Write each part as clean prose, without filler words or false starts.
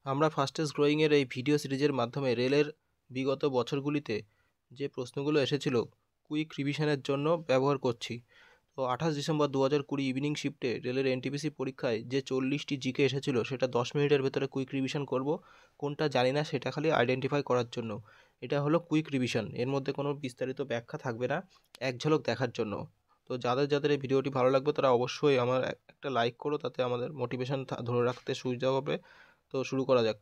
আমরা fastest growing এর এই ভিডিও সিরিজের মাধ্যমে রেলের বিগত বছরগুলিতে যে প্রশ্নগুলো এসেছিল কুইক রিভিশনের জন্য ব্যবহার করছি। তো 28 ডিসেম্বর 2020 ইভিনিং শিফটে রেলের এনটিপিসি পরীক্ষায় যে 40টি জিকে এসেছিল সেটা 10 মিনিটের ভেতরে কুইক রিভিশন করব। কোনটা জানি না সেটা খালি আইডেন্টিফাই করার জন্য। এটা হলো কুইক রিভিশন, এর মধ্যে কোনো বিস্তারিত ব্যাখ্যা থাকবে না, এক ঝলক দেখার জন্য। তো যাদের যাদের এই ভিডিওটি ভালো লাগবে তারা অবশ্যই আমার একটা লাইক করো, তাতে আমাদের মোটিভেশন ধরে রাখতে সুবিধা হবে। তো শুরু করা যাক।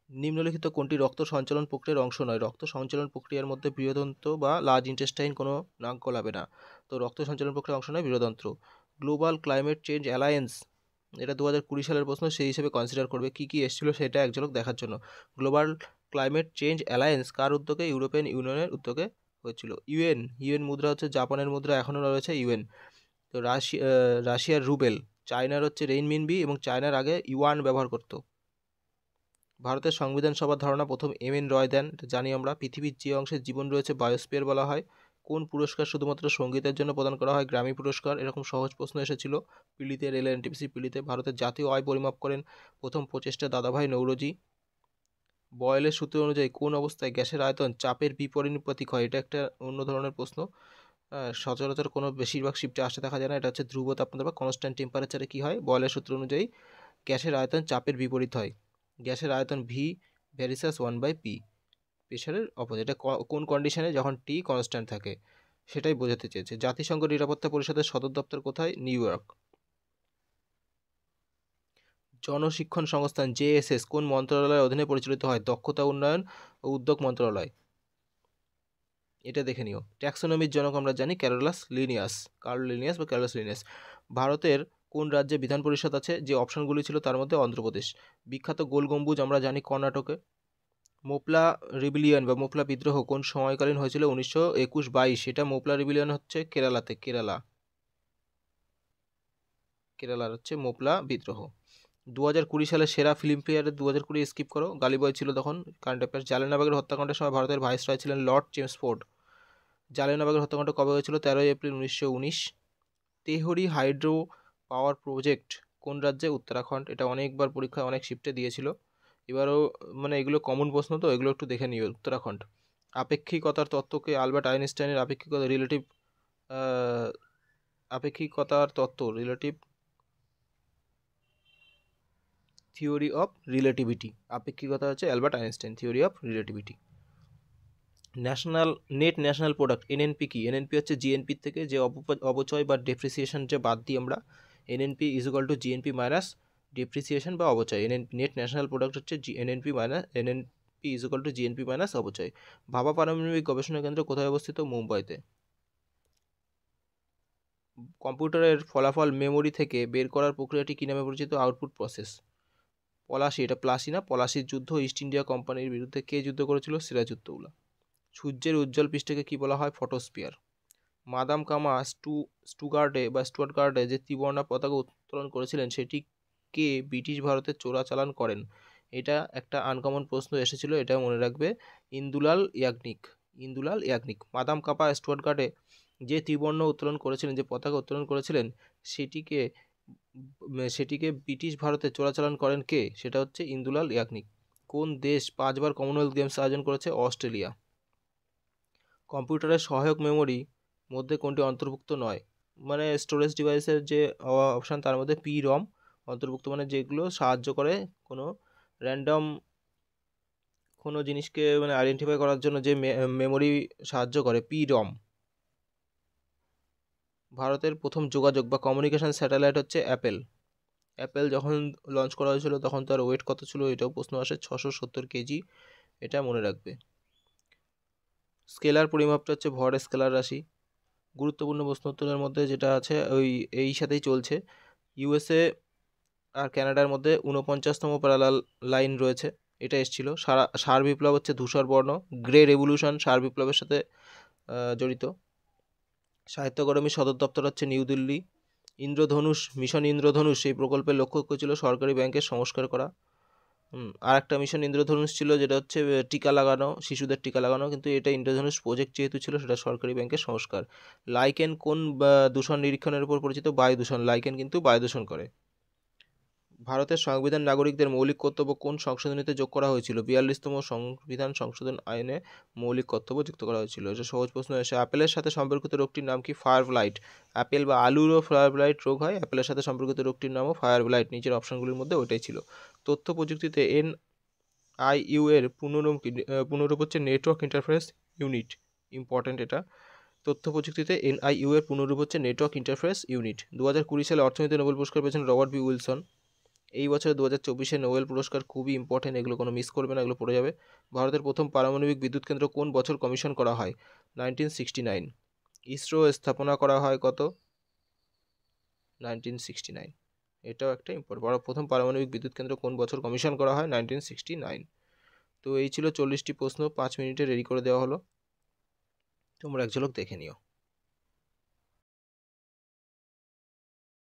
নিম্নলিখিত কোনটি রক্ত সঞ্চালন প্রক্রিয়ার অংশ নয়? রক্ত সঞ্চালন প্রক্রিয়ার মধ্যে বৃহদন্ত্র বা লার্জ ইন্টেস্টাইন কোনো নাক গলাবে না। তো রক্ত সঞ্চালন প্রক্রিয়ার অংশ নয় বৃহদন্ত্র। গ্লোবাল ক্লাইমেট চেঞ্জ অ্যালায়েন্স, এটা 2020 সালের প্রশ্ন, সেই হিসেবে কনসিডার করবে। কী কী এসেছিল সেটা এক ঝলক দেখার জন্য। গ্লোবাল ক্লাইমেট চেঞ্জ অ্যালায়েন্স কার উদ্যোগে? ইউরোপিয়ান ইউনিয়নের উদ্যোগে হয়েছিল। ইউএন মুদ্রা হচ্ছে জাপানের মুদ্রা, এখনও রয়েছে ইউএন। তো রাশিয়ার রুবেল, চায়নার হচ্ছে রেইনমিনবি, এবং চায়নার আগে ইউয়ান ব্যবহার করতো। ভারতের সংবিধান সভার ধারণা প্রথম এম.এন. রয় দেন, এটা জানি আমরা। পৃথিবীর যে অংশে জীবন রয়েছে বায়োস্ফিয়ার বলা হয়। কোন পুরস্কার শুধুমাত্র সঙ্গীতের জন্য প্রদান করা হয়? গ্র্যামি পুরস্কার। এরকম সহজ প্রশ্ন এসেছিল পিলিতে, রেল এনটিপিসি পিলিতে। ভারতের জাতীয় আয় পরিমাপ করেন প্রথম প্রচেষ্টা দাদাভাই নৌরোজি। বয়েলের সূত্র অনুযায়ী কোন অবস্থায় গ্যাসের আয়তন চাপের বিপরিণুপাতিক হয়? এটা একটা অন্য ধরনের প্রশ্ন, সচরাচর কোনো বেশিরভাগ শিফটে আসতে দেখা যায় না। এটা হচ্ছে ধ্রুব তাপমাত্রা বা কনস্ট্যান্ট টেম্পারেচারে কী হয়? বয়েলের সূত্র অনুযায়ী গ্যাসের আয়তন চাপের বিপরীত হয়। গ্যাসের আয়তন ভি ভ্যারিসাস 1/p, প্রেশারের অপোজিট। এটা কোন কন্ডিশনে? যখন টি কনস্ট্যান্ট থাকে, সেটাই বোঝাতে চেয়েছে। জাতিসংঘ নিরাপত্তা পরিষদের সদর দপ্তর কোথায়? New York. জনশিক্ষণ সংস্থান জেএসএস কোন মন্ত্রণালয়ের অধীনে পরিচালিত হয়? দক্ষতা উন্নয়ন ও উদ্যোগ মন্ত্রণালয়। এটা দেখে নিও। ট্যাক্সোনমির জনক আমরা জানি কার্ল লিনিয়াস বা ক্যারলাস লিনিয়াস। ভারতের কোন রাজ্যে বিধান পরিষদ আছে? যে অপশনগুলি ছিল তার মধ্যে অন্ধ্রপ্রদেশ। বিখ্যাত গোল গম্বুজ আমরা জানি কর্ণাটকে। মোপলা রিবিলিয়ন বা মোপলা বিদ্রোহ কোন সময়কালীন হয়েছিল? 1921-22। এটা মোপলা রিবিলিয়ন হচ্ছে কেরালাতে, কেরালার হচ্ছে মোপলা বিদ্রোহ। 2020 সালে সেরা ফিল্মফেয়ারে 2020 স্কিপ করো, গালিবয় ছিল তখন। কারেন্ট অ্যাফেয়ার্স, জালিয়ানওয়ালাবাগের হত্যাকাণ্ডের সময় ভারতের ভাইসরয় ছিলেন লর্ড চেমসফোর্ড। জালিয়ানওয়ালাবাগের হত্যাকাণ্ড কবে হয়েছিল? 13 April 1919। Tehari hydro power project কোন রাজ্যে? উত্তরাখণ্ড। এটা অনেকবার পরীক্ষায় অনেক শিফটে দিয়েছিল, এবারও মানে এগুলো কমন প্রশ্ন, তো এগুলো একটু দেখে নিও। উত্তরাখণ্ড। আপেক্ষিকতার তত্ত্বকে আলবার্ট আইনস্টাইনের আপেক্ষিকতার তত্ত্ব রিলেটিভ থিওরি অফ রিলেটিভিটি। আপেক্ষিকতা হচ্ছে Albert Einstein theory of relativity. National product NNP কি? এনএনপি হচ্ছে জিএনপি থেকে যে অবচয় বা ডেপ্রিসিয়েশন যে বাদ দিই আমরা, NNP is equal to GNP minus depreciation বা অবচয়। নেট ন্যাশনাল প্রোডাক্ট হচ্ছে NNP is equal to GNP minus অবচয়। ভাবা পারমাণবিক গবেষণা কেন্দ্র কোথায় অবস্থিত? মুম্বাইতে। কম্পিউটারের ফলাফল মেমোরি থেকে বের করার প্রক্রিয়াটি কী নামে পরিচিত? Output process. পলাশি, এটা প্লাসি না, পলাশির যুদ্ধ ইস্ট ইন্ডিয়া কোম্পানির বিরুদ্ধে কে যুদ্ধ করেছিল? সিরাজউদ্দৌলা। সূর্যের উজ্জ্বল পৃষ্ঠকে কী বলা হয়? ফটোস্ফিয়ার। মাদাম কামা স্টুয়ার্টগার্ডে যে ত্রিবর্ণা পতাকা উত্তোলন করেছিলেন সেটি কে ব্রিটিশ ভারতে চোরাচালান করেন? এটা একটা আনকমন প্রশ্ন এসেছিল, এটা মনে রাখবে। ইন্দুলাল ইয়াগনিক। মাদাম কাপা স্টুয়ার্টগার্ডে যে ত্রিবর্ণ উত্তোলন করেছিলেন, যে পতাকা উত্তোলন করেছিলেন, সেটিকে ব্রিটিশ ভারতে চোরাচালান করেন কে? সেটা হচ্ছে ইন্দুলাল ইয়াগনিক। কোন দেশ 5বার কমনওয়েলথ গেমস আয়োজন করেছে? অস্ট্রেলিয়া। কম্পিউটারের সহায়ক মেমোরি মধ্যে কোনটি অন্তর্ভুক্ত নয়? মানে স্টোরেজ ডিভাইসের যে অপশান তার মধ্যে পি রম অন্তর্ভুক্ত, মানে যেগুলো সাহায্য করে কোনো র্যান্ডম কোনো জিনিসকে মানে আইডেন্টিফাই করার জন্য যে মেমোরি সাহায্য করে, পি রম। ভারতের প্রথম যোগাযোগ বা কমিউনিকেশন স্যাটেলাইট হচ্ছে অ্যাপেল যখন লঞ্চ করা হয়েছিল তখন তার ওয়েট কত ছিল? এটাও প্রশ্ন আসে, 670 কেজি, এটা মনে রাখবে। স্কেলার পরিমাপটা হচ্ছে ভর স্কেলার রাশি। গুরুত্বপূর্ণ প্রশ্ন উত্তরের মধ্যে যেটা আছে এই সাথেই চলছে, ইউএসএ আর কানাডার মধ্যে 49তম প্যারালাল লাইন রয়েছে, এটা এসেছিল। সার বিপ্লব হচ্ছে ধূসর বর্ণ, গ্রে রেভলিউশন সার বিপ্লবের সাথে জড়িত। সাহিত্য একাডেমির সদর দপ্তর হচ্ছে নিউ দিল্লি। মিশন ইন্দ্রধনুষ এই প্রকল্পের লক্ষ্য ছিল সরকারি ব্যাংকের সংস্কার করা। আর একটা মিশন ইন্দ্রধনুষ ছিল যেটা হচ্ছে টিকা লাগানো, শিশুদের টিকা লাগানো, কিন্তু এটা ইন্দ্রধনুষ প্রজেক্ট যেহেতু ছিল সেটা সরকারি ব্যাংকের সংস্কার। লাইকেন কোন দূষণ নিরীক্ষণের উপর পরিচিত? বায়ু দূষণ। লাইকেন কিন্তু বায়ু দূষণ করে। ভারতের সংবিধান নাগরিকদের মৌলিক কর্তব্য কোন সংশোধনীতে যোগ করা হয়েছিল? 42তম সংবিধান সংশোধন আইনে মৌলিক কর্তব্য যুক্ত করা হয়েছিল। এটা সহজ প্রশ্ন এসে। অ্যাপেলের সাথে সম্পর্কিত রোগটির নাম কি? Fire blight. অ্যাপেল বা আলুরও ফায়ার ব্লাইট রোগ হয়। অ্যাপেলের সাথে সম্পর্কিত রোগটির নামও ফায়ার ব্লাইট। নিচের অপশনগুলির মধ্যে ওইটাই ছিল। তথ্য প্রযুক্তিতে NIU এর পুনরূপ হচ্ছে নেটওয়ার্ক ইন্টারফেস ইউনিট। ইম্পর্টেন্ট এটা। তথ্য প্রযুক্তিতে NIU এর পুনরূপ হচ্ছে নেটওয়ার্ক ইন্টারফেস ইউনিট। 2020 সালে অর্থনীতি নোবেল পুরস্কার পেয়েছেন রবার্ট বি উইলসন। এই বছর 2024 নোবেল পুরস্কার খুবই ইম্পর্টেন্ট, এগুলো কোনো মিস করবে না, এগুলো পড়ে যাবে। ভারতের প্রথম পারমাণবিক বিদ্যুৎ কেন্দ্র কোন বছর কমিশন করা হয়? 1969। ইসরো স্থাপনা করা হয় কত? 1969। এটাও একটা ইম্পর্টেন্ট। প্রথম পারমাণবিক বিদ্যুৎ কেন্দ্র কোন বছর কমিশন করা হয়? 1969। তো এই ছিল 40টি প্রশ্ন, 5 মিনিটে রেডি করে দেওয়া হলো, তোমরা এক ঝলক দেখে নিও।